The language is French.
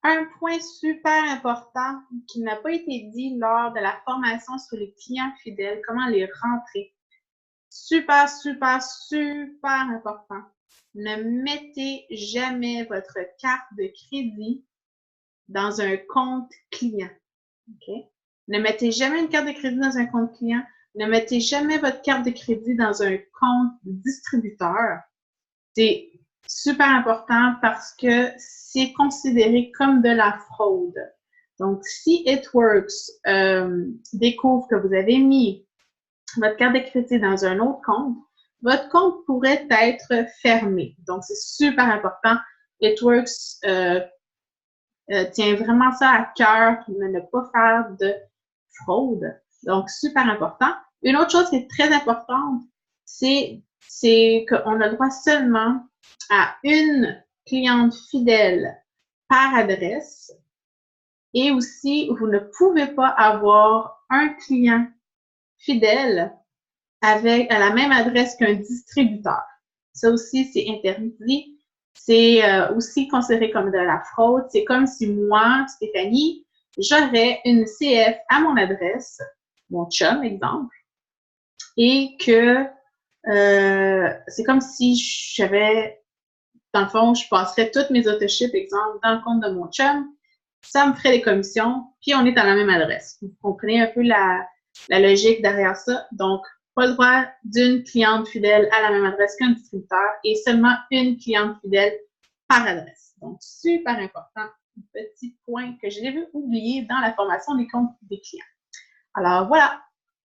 Un point super important qui n'a pas été dit lors de la formation sur les clients fidèles, comment les rentrer. Super, super, super important. Ne mettez jamais votre carte de crédit dans un compte client. Okay? Ne mettez jamais une carte de crédit dans un compte client. Ne mettez jamais votre carte de crédit dans un compte distributeur. C'est super important parce que c'est considéré comme de la fraude. Donc, si It-Works découvre que vous avez mis votre carte de crédit dans un autre compte, votre compte pourrait être fermé. Donc, c'est super important. It-Works tient vraiment ça à cœur, de ne pas faire de fraude. Donc, super important. Une autre chose qui est très importante, c'est qu'on a le droit seulement à une cliente fidèle par adresse et aussi, vous ne pouvez pas avoir un client fidèle avec à la même adresse qu'un distributeur. Ça aussi, c'est interdit. C'est aussi considéré comme de la fraude. C'est comme si moi, Stéphanie, j'aurais une CF à mon adresse, mon chum, exemple, et que c'est comme si j'avais, dans le fond, je passerais toutes mes autoships, exemple, dans le compte de mon chum, ça me ferait des commissions, puis on est à la même adresse. Vous comprenez un peu la logique derrière ça. Donc, pas le droit d'une cliente fidèle à la même adresse qu'un distributeur et seulement une cliente fidèle par adresse. Donc, super important. Petit point que j'ai oublié dans la formation des comptes des clients. Alors, voilà.